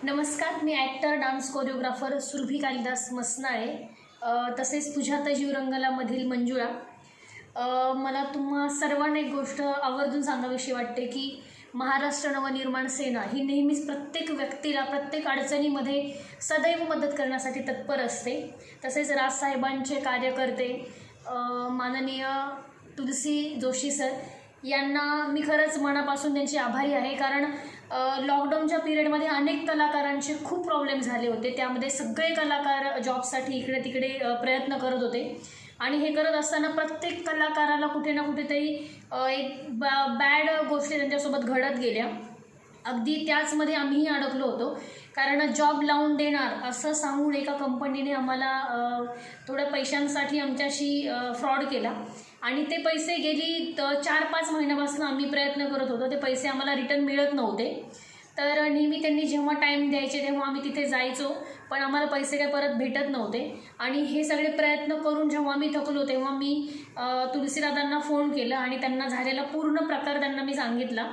नमस्कार, मी actor dance choreographer Surabhi Kalidas Masnale, तसेच तुझ्यात जीव रंगलामधील मंजुळा. मला तुम्हा सर्वांना एक गोष्ट आवर्जून सांगावीशी वाटते की महाराष्ट्र नवनिर्माण सेना ही नेहमीच प्रत्येक व्यक्तीला प्रत्येक अडचणीमध्ये सदैव मदत करण्यासाठी तत्पर असते. तसेच राजसाहेबांचे कार्यकर्ते माननीय तुलसी जोशी सर यांना मी खरंच मनापासून त्यांची आभारी आहे. कारण लॉकडाऊनच्या पिरियडमध्ये अनेक कलाकारांचे खूप प्रॉब्लेम झाले होते. त्यामध्ये सगळे कलाकार जॉबसाठी इकडे तिकडे प्रयत्न करत होते आणि हे करत असताना प्रत्येक कलाकाराला कुठे ना कुठेतरी एक बॅड गोष्टी त्यांच्यासोबत घडत गेल्या. अगदी त्याचमध्ये आम्हीही अडकलो होतो. कारण जॉब लावून देणार असं सांगून एका कंपनीने आम्हाला थोड्या पैशांसाठी आमच्याशी फ्रॉड केला आणि ते पैसे गेली 4-5 महिन्यापासून आम्ही प्रयत्न करत होतो. ते पैसे आम्हाला रिटर्न मिळत नव्हते. तर नेहमी त्यांनी जेव्हा टाईम द्यायचे तेव्हा आम्ही तिथे जायचो, पण आम्हाला पैसे काय परत भेटत नव्हते. आणि हे सगळे प्रयत्न करून जेव्हा मी थकलो तेव्हा मी तुलसीदादांना फोन केला आणि त्यांना झालेला पूर्ण प्रकार त्यांना मी सांगितला.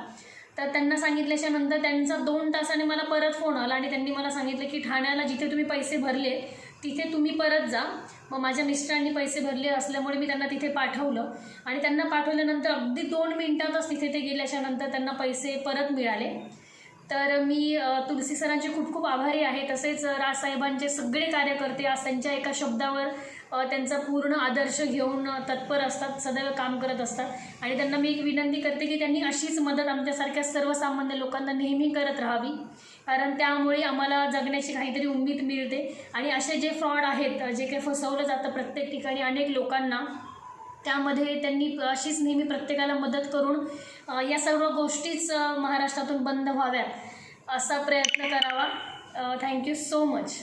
तर त्यांना सांगितल्याच्या नंतर त्यांचा 2 तासाने मला परत फोन आला आणि त्यांनी मला सांगितलं की ठाण्याला जिथे तुम्ही पैसे भरले तिथे तुम्ही परत जा. मग माझ्या मिस्टरांनी पैसे भरले असल्यामुळे मी त्यांना तिथे पाठवलं आणि त्यांना पाठवल्यानंतर अगदी 2 मिनिटातच तिथे ते गेल्याच्या नंतर त्यांना पैसे परत मिळाले. तर मी तुलसी सरांचे खूप खूप आभारी आहे. तसेच राजसाहेबांचे सगळे कार्यकर्ते आज त्यांच्या एका शब्दावर त्यांचा पूर्ण आदर्श घेऊन तत्पर असतात, सदैव काम करत असतात. आणि त्यांना मी एक विनंती करते की त्यांनी अशीच मदत आमच्यासारख्या सर्वसामान्य लोकांना नेहमी करत राहावी. कारण त्यामुळे आम्हाला जगण्याची काहीतरी उमेद मिळते. आणि असे जे फ्रॉड आहेत, जे काही फसवलं जातं प्रत्येक ठिकाणी अनेक लोकांना, त्यामध्ये त्यांनी अशीच नेहमी प्रत्येकाला मदत करून या सर्व गोष्टीच महाराष्ट्रातून बंद व्हाव्यात असा प्रयत्न करावा. Thank you so much.